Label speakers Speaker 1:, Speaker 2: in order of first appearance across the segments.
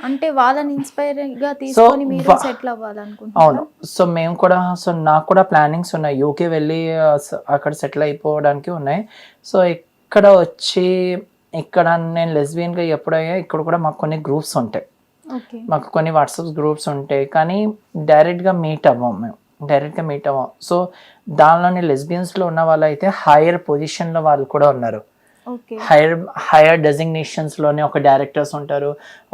Speaker 1: అంటే వాళ్ళని ఇన్స్పైర్ గా తీసుకొని మీరు సెటిల్ అవ్వాలనుకుంటున్నారు.
Speaker 2: అవును. సో మేము కూడా, సో నాకు కూడా ప్లానింగ్స్ ఉన్నాయి, యూకే వెళ్ళి అక్కడ సెటిల్ అయిపోవడానికి ఉన్నాయి. సో ఇక్కడ వచ్చి ఇక్కడ నేను లెస్బియన్గా ఎప్పుడయ్యా ఇక్కడ కూడా మాకు కొన్ని గ్రూప్స్ ఉంటాయి, మాకు కొన్ని వాట్సాప్ గ్రూప్స్ ఉంటాయి, కానీ డైరెక్ట్గా మీట్ అవ్వం మేము, డైరెక్ట్గా మీట్ అవ్వం. సో దానిలోని లెస్బియన్స్లో ఉన్న వాళ్ళు అయితే హైయర్ పొజిషన్లో వాళ్ళు కూడా ఉన్నారు, హైయర్ డెసిగ్నేషన్స్లోనే ఒక డైరెక్టర్స్ ఉంటారు,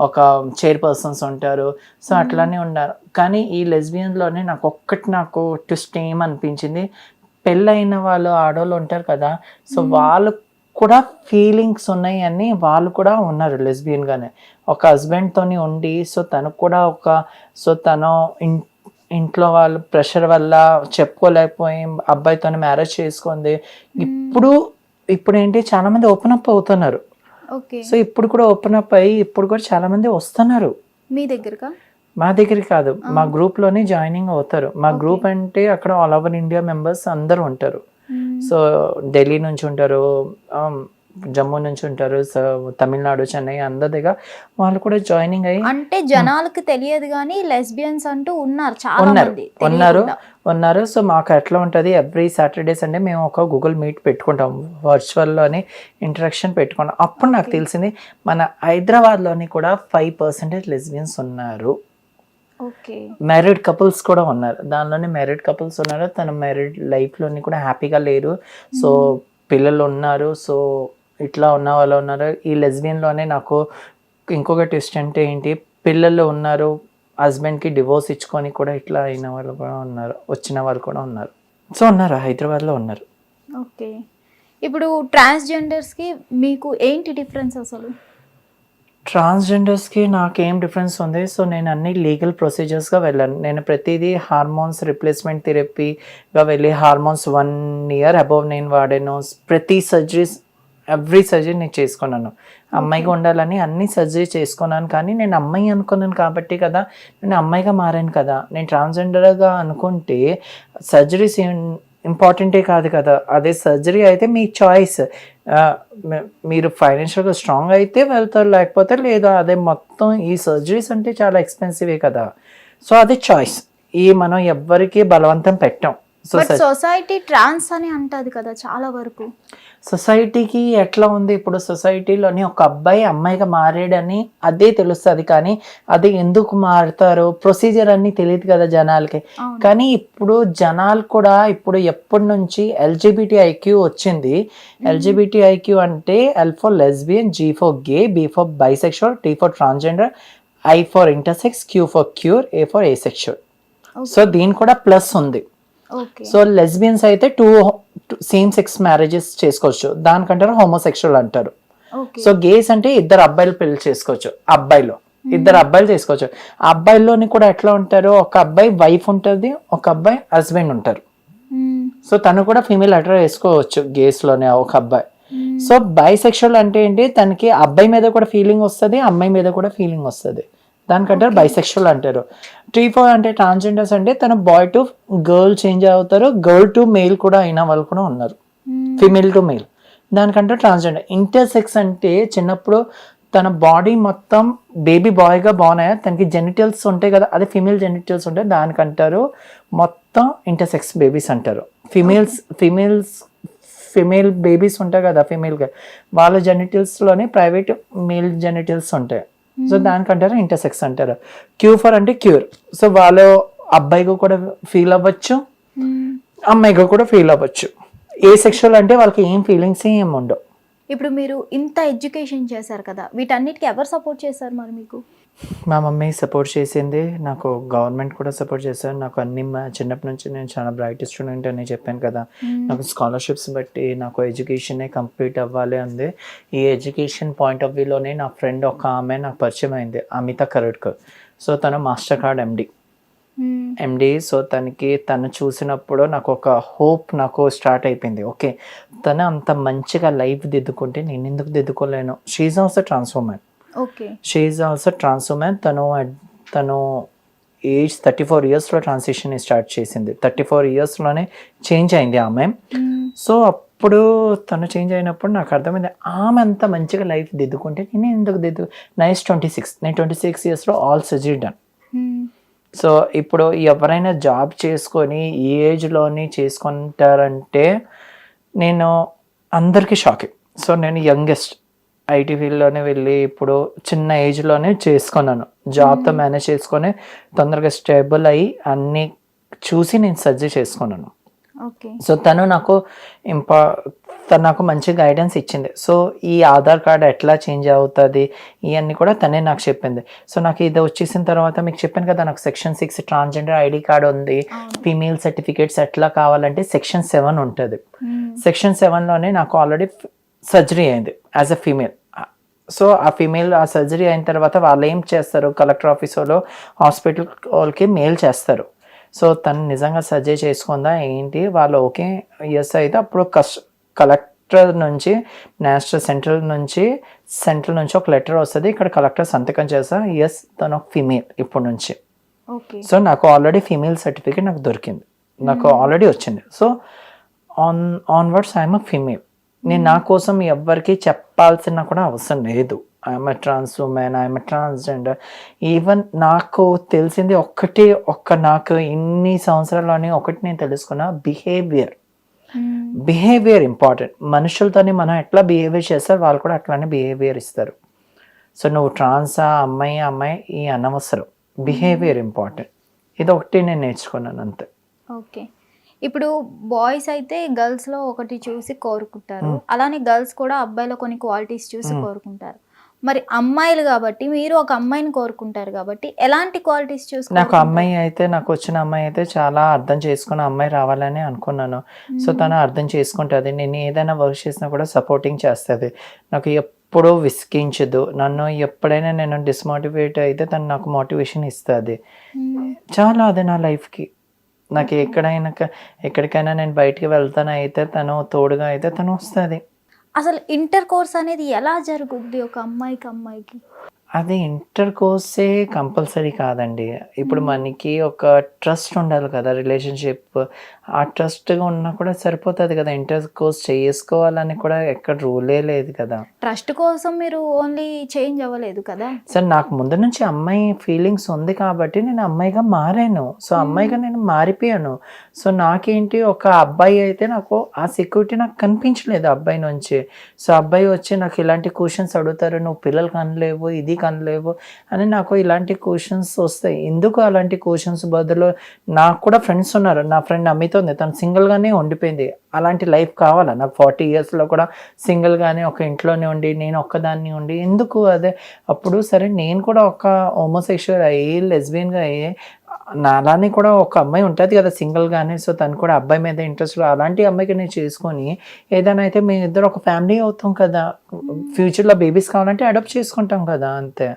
Speaker 2: ఒక చైర్పర్సన్స్ ఉంటారు. సో అట్లానే ఉన్నారు. కానీ ఈ లెస్బియన్లోనే నాకు ట్విస్ట్ ఏమనిపించింది, పెళ్ళైన వాళ్ళు ఆడవాళ్ళు ఉంటారు కదా, సో వాళ్ళు కూడా ఫీలింగ్స్ ఉన్నాయి అని వాళ్ళు కూడా ఉన్నారు లెస్బియన్గానే. ఒక హస్బెండ్తోని ఉండి, సో తనకు కూడా తను ఇంట్లో వాళ్ళ ప్రెషర్ వల్ల చెప్పుకోలేకపోయి అబ్బాయితో మ్యారేజ్ చేసుకుంది. ఇప్పుడు ఏంటి చాలా మంది ఓపెన్ అప్ అవుతున్నారు. సో ఇప్పుడు కూడా ఓపెన్ అప్ అయ్యి ఇప్పుడు కూడా చాలా మంది వస్తున్నారు
Speaker 1: మీ దగ్గరగా.
Speaker 2: మా దగ్గరికి కాదు, మా గ్రూప్ లోనే జాయినింగ్ అవుతారు. మా గ్రూప్ అంటే అక్కడ ఆల్ ఓవర్ ఇండియా మెంబర్స్ అందరూ ఉంటారు. సో ఢిల్లీ నుంచి ఉంటారు, జమ్మూ నుంచి ఉంటారు, తమిళనాడు, చెన్నై అందరి దగ్గర వాళ్ళు కూడా జాయినింగ్ అయ్యి.
Speaker 1: అంటే జనాలకు తెలియదు కానీ లెస్బియన్స్ అంటూ ఉన్నారు, చాలా మంది
Speaker 2: ఉన్నారు. సో మాకు ఎట్లా ఉంటుంది, ఎవ్రీ సాటర్డే సండే మేము ఒక గూగుల్ మీట్ పెట్టుకుంటాం, వర్చువల్లోని ఇంటరాక్షన్ పెట్టుకుంటాం. అప్పుడు నాకు తెలిసింది మన హైదరాబాద్లోని కూడా 5% లెస్బియన్స్ ఉన్నారు. మ్యారీడ్ కపుల్స్ కూడా ఉన్నారు, దానిలోనే మ్యారీడ్ కపుల్స్ ఉన్నారు. తన మ్యారీడ్ లైఫ్లోని కూడా హ్యాపీగా లేరు, సో పిల్లలు ఉన్నారు. సో ఇట్లా ఉన్న వాళ్ళు ఉన్నారు. ఈ లెస్బియన్లోనే నాకు ఇంకొక ట్విస్ట్ అంటే ఏంటి, పిల్లలు ఉన్నారు, హస్బెండ్కి డివోర్స్ ఇచ్చుకొని కూడా ఇట్లా అయిన వాళ్ళు కూడా ఉన్నారు, వచ్చిన వాళ్ళు కూడా ఉన్నారు. సో ఉన్నారు, హైదరాబాద్లో ఉన్నారు.
Speaker 1: ఓకే, ఇప్పుడు ట్రాన్స్జెండర్స్కి మీకు ఏంటి డిఫరెన్స్ అసలు?
Speaker 2: ట్రాన్స్జెండర్స్కి నాకేం డిఫరెన్స్ ఉంది, సో నేను అన్ని లీగల్ ప్రొసీజర్స్గా వెళ్ళాను. నేను ప్రతిదీ హార్మోన్స్ రిప్లేస్మెంట్ థెరపీగా వెళ్ళి హార్మోన్స్ 1 year అబౌవ్ నేను వాడాను. ప్రతి సర్జరీస్, ఎవ్రీ సర్జరీ నేను చేసుకున్నాను. అమ్మాయిగా ఉండాలని అన్ని సర్జరీ చేసుకున్నాను. కానీ నేను అమ్మాయి అనుకున్నాను కాబట్టి కదా నేను అమ్మాయిగా మారాను కదా. నేను ట్రాన్స్జెండర్గా అనుకుంటే సర్జరీస్ ఇంపార్టెంటే కాదు కదా. అదే సర్జరీ అయితే మీ చాయిస్, మీరు ఫైనాన్షియల్గా స్ట్రాంగ్ అయితే వెళ్తారు, లేకపోతే లేదా. అదే మొత్తం ఈ సర్జరీస్ అంటే చాలా ఎక్స్పెన్సివే కదా. సో అది చాయిస్, మనం ఎవ్వరికి బలవంతం పెట్టాం.
Speaker 1: సొసైటీ ట్రాన్స్ అని అంటది కదా చాలా వరకు.
Speaker 2: సొసైటీకి ఎట్లా ఉంది, ఇప్పుడు సొసైటీలోని ఒక అబ్బాయి అమ్మాయిగా మారాడని అదే తెలుస్తుంది, కానీ అది ఎందుకు మారుతారో ప్రొసీజర్ అన్ని తెలియదు కదా జనాలకి. కానీ ఇప్పుడు జనాలు కూడా ఇప్పుడు ఎప్పటి నుంచి LGBTIQ వచ్చింది. LGBTIQ అంటే L for lesbian, G for gay, B for bisexual, T for transgender, I for intersex, Q for queer, A for asexual. So దీని కూడా ప్లస్ ఉంది. సో లెస్బియన్స్ అయితే 2 సేమ్ సెక్స్ మ్యారేజెస్ చేసుకోవచ్చు, దానికంటారు హోమోసెక్షువల్ అంటారు. So gas అంటే 2 అబ్బాయిలు పెళ్లి చేసుకోవచ్చు, అబ్బాయిలో 2 అబ్బాయిలు చేసుకోవచ్చు. ఆ అబ్బాయిలోని కూడా ఎట్లా ఉంటారు, ఒక అబ్బాయి వైఫ్ ఉంటుంది, ఒక అబ్బాయి హస్బెండ్ ఉంటారు. సో తను కూడా ఫీమేల్ అట్రాక్ట్ చేసుకోవచ్చు గేస్ లోనే ఒక అబ్బాయి. సో బైసెక్షువల్ అంటే ఏంటి, తనకి అబ్బాయి మీద కూడా ఫీలింగ్ వస్తుంది, అమ్మాయి మీద కూడా ఫీలింగ్ వస్తుంది, దానికంటారు బైసెక్షువల్ అంటారు. T4 అంటే ట్రాన్స్జెండర్స్ అంటే తన బాయ్ టు గర్ల్ చేంజ్ అవుతారు, గర్ల్ టు మేల్ కూడా అయిన వాళ్ళు కూడా ఉన్నారు, ఫిమేల్ టు మేల్, దానికంటారు ట్రాన్స్జెండర్. ఇంటర్సెక్స్ అంటే చిన్నప్పుడు తన బాడీ మొత్తం బేబీ బాయ్గా బాగున్నాయా, తనకి జెనిటల్స్ ఉంటాయి కదా, అదే ఫిమేల్ జెనిటల్స్ ఉంటాయి, దానికంటారు మొత్తం ఇంటర్సెక్స్ బేబీస్ అంటారు. ఫిమేల్ బేబీస్ ఉంటాయి కదా ఫిమేల్గా, వాళ్ళ జెనిటల్స్లోనే ప్రైవేట్ మేల్ జెనిటల్స్ ఉంటాయి, సో దానికంటారు ఇంటర్సెక్స్ అంటారు. Q4 అంటే క్యూర్, సో వాళ్ళు అబ్బాయిగా కూడా ఫీల్ అవ్వచ్చు, అమ్మాయిగా కూడా ఫీల్ అవ్వచ్చు. ఏ సెక్షువల్ అంటే వాళ్ళకి ఏం ఫీలింగ్స్ ఏమి ఉండవు.
Speaker 1: ఇప్పుడు మీరు ఇంత ఎడ్యుకేషన్ చేశారు కదా, వీటన్నిటికి ఎవరు సపోర్ట్ చేశారు మరి మీకు?
Speaker 2: మా మమ్మీ సపోర్ట్ చేసింది, నాకు గవర్నమెంట్ కూడా సపోర్ట్ చేశారు. నాకు అన్ని చిన్నప్పటి నుంచి నేను చాలా బ్రైట్ స్టూడెంట్ అని చెప్పాను కదా, నాకు స్కాలర్షిప్స్ బట్టి నాకు ఎడ్యుకేషనే కంప్లీట్ అవ్వాలి అంది. ఈ ఎడ్యుకేషన్ పాయింట్ ఆఫ్ వ్యూలోనే నా ఫ్రెండ్ ఒక ఆమె నాకు పరిచయం అయింది, అమిత కరడ్కర్. సో తను మాస్టర్ కార్డ్ ఎండి. సో తను చూసినప్పుడు నాకు ఒక హోప్ నాకు స్టార్ట్ అయిపోయింది. ఓకే, తను అంత మంచిగా లైఫ్ దిద్దుకుంటే నేను ఎందుకు దిద్దుకోలేను. She also transformer. She also transformer. తను ఏజ్ 34 yearsలో ట్రాన్సిషన్ స్టార్ట్ చేసింది, 34 yearsలోనే చేంజ్ అయింది ఆమె. సో అప్పుడు తను చేంజ్ అయినప్పుడు నాకు అర్థమైంది ఆమె అంత మంచిగా లైఫ్ దిద్దుకుంటే నేను ఎందుకు నైస్ 26 నేను 26 ఇయర్స్లో ఆల్ సర్జరీ డన్. సో ఇప్పుడు ఎవరైనా జాబ్ చేసుకొని ఈ ఏజ్లోని చేసుకుంటారంటే నేను అందరికీ షాకింగ్. సో నేను యంగెస్ట్ ఐటీ ఫీల్డ్లోనే వెళ్ళి ఇప్పుడు చిన్న ఏజ్లోనే చేసుకున్నాను, జాబ్తో మేనేజ్ చేసుకొని తొందరగా స్టేబుల్ అయ్యి అన్నీ చూసి నేను సర్జరీ చేసుకున్నాను.
Speaker 1: ఓకే.
Speaker 2: సో తను నాకు మంచి గైడెన్స్ ఇచ్చింది. సో ఈ ఆధార్ కార్డ్ ఎట్లా చేంజ్ అవుతుంది ఇవన్నీ కూడా తనే నాకు చెప్పింది. సో నాకు ఇది వచ్చేసిన తర్వాత మీకు చెప్పాను కదా, నాకు సెక్షన్ 6 ట్రాన్స్జెండర్ ఐడి కార్డ్ ఉంది, ఫీమేల్ సర్టిఫికేట్స్ ఎట్లా కావాలంటే సెక్షన్ 7 ఉంటుంది. సెక్షన్ 7లోనే నాకు ఆల్రెడీ సర్జరీ అయింది యాజ్ అ ఫీమేల్. సో ఆ ఫీమేల్ ఆ సర్జరీ అయిన తర్వాత వాళ్ళు ఏం చేస్తారు, కలెక్టర్ ఆఫీస్ వాళ్ళు హాస్పిటల్ వాళ్ళకి మెయిల్ చేస్తారు. సో తను నిజంగా సర్జరీ చేసుకుందా ఏంటి, వాళ్ళు ఓకే ఎస్ అయితే అప్పుడు కలెక్టర్ నుంచి సెంట్రల్ నుంచి ఒక లెటర్ వస్తుంది, ఇక్కడ కలెక్టర్ సంతకం చేస్తా ఎస్ తను ఒక ఫీమేల్ ఇప్పటి నుంచి. సో నాకు ఆల్రెడీ ఫీమేల్ సర్టిఫికేట్ నాకు దొరికింది, నాకు ఆల్రెడీ వచ్చింది. So onwards I'm a female. నేను నా కోసం ఎవరికి చెప్పాల్సిన కూడా అవసరం లేదు. I'm a trans woman, I'm a transgender. Even నాకు తెలిసింది నాకు ఇన్ని సంవత్సరాల్లోనే ఒకటి నేను తెలుసుకున్న బిహేవియర్ ఇంపార్టెంట్. మనుషులతోని మనం ఎట్లా బిహేవియర్ చేస్తారు వాళ్ళు కూడా అట్లానే బిహేవియర్ ఇస్తారు. సో నువ్వు ట్రాన్సా అమ్మాయి ఈ అనవసరం, బిహేవియర్ ఇంపార్టెంట్. ఇది ఒకటి నేను నేర్చుకున్నాను అంతే.
Speaker 1: ఓకే. ఇప్పుడు బాయ్స్ అయితే గర్ల్స్లో ఒకటి చూసి కోరుకుంటారు, అలానే గర్ల్స్ కూడా అబ్బాయిలో కొన్ని క్వాలిటీస్ చూసి కోరుకుంటారు. మరి అమ్మాయిలు కాబట్టి మీరు ఒక అమ్మాయిని కోరుకుంటారు కాబట్టి ఎలాంటి క్వాలిటీస్ చూసి?
Speaker 2: నాకు వచ్చిన అమ్మాయి అయితే చాలా అర్థం చేసుకున్న అమ్మాయి రావాలని అనుకున్నాను. సో తను అర్థం చేసుకుంటుంది, నేను ఏదైనా వర్క్ చేసినా కూడా సపోర్టింగ్ చేస్తుంది, నాకు ఎప్పుడూ విసిగించదు. నన్ను ఎప్పుడైనా నేను డిస్మోటివేట్ అయితే తను నాకు మోటివేషన్ ఇస్తుంది. చాలా అది నా లైఫ్కి. నాకు ఎక్కడికైనా నేను బయటికి వెళ్తాను అయితే తను తోడుగా అయితే తను వస్తుంది.
Speaker 1: అసలు ఇంటర్ కోర్స్ అనేది ఎలా జరుగుద్ది ఒక అమ్మాయికి?
Speaker 2: అది ఇంటర్ కోర్సే కంపల్సరీ కాదండి. ఇప్పుడు మనకి ఒక ట్రస్ట్ ఉండాలి కదా, రిలేషన్షిప్. ఆ ట్రస్ట్గా ఉన్నా కూడా సరిపోతుంది కదా, ఇంటర్ కోర్స్ చేసుకోవాలని కూడా ఎక్కడ రూలే లేదు కదా.
Speaker 1: ట్రస్ట్ కోసం మీరు ఓన్లీ చేంజ్ అవ్వలేదు కదా
Speaker 2: సార్. నాకు ముందు నుంచి అమ్మాయి ఫీలింగ్స్ ఉంది కాబట్టి నేను అమ్మాయిగా మారాను. సో అమ్మాయిగా నేను మారిపోయాను. సో నాకేంటి, ఒక అబ్బాయి అయితే నాకు ఆ సెక్యూరిటీ నాకు కనిపించలేదు అబ్బాయి నుంచి. సో అబ్బాయి వచ్చి నాకు ఇలాంటి క్వశ్చన్స్ అడుగుతారు, నువ్వు పిల్లలు కనలేవు, ఇది కనలేవు అని నాకు ఇలాంటి క్వశ్చన్స్ వస్తాయి. ఎందుకు అలాంటి క్వశ్చన్స్ బదులు నాకు కూడా ఫ్రెండ్స్ ఉన్నారు. నా ఫ్రెండ్ అమిత ఉంది, తను సింగిల్గానే ఉండిపోయింది. అలాంటి లైఫ్ కావాలా నాకు? 40 yearsలో కూడా సింగిల్గానే ఒక ఇంట్లోనే ఉండి నేను ఒక్కదాన్ని ఉండి ఎందుకు? అదే అప్పుడు సరే నేను కూడా ఒక హోమోసెక్షువల్ అయ్యి లెస్బియన్గా అయ్యి నాలానే కూడా ఒక అమ్మాయి ఉంటుంది కదా సింగిల్గానే. సో తను కూడా అబ్బాయి మీద ఇంట్రెస్ట్, అలాంటి అమ్మాయికి నేను చేసుకొని ఏదైనా అయితే మేము ఇద్దరు ఒక ఫ్యామిలీ అవుతాం కదా, ఫ్యూచర్లో బేబీస్ కావాలంటే అడాప్ట్ చేసుకుంటాం కదా, అంతే.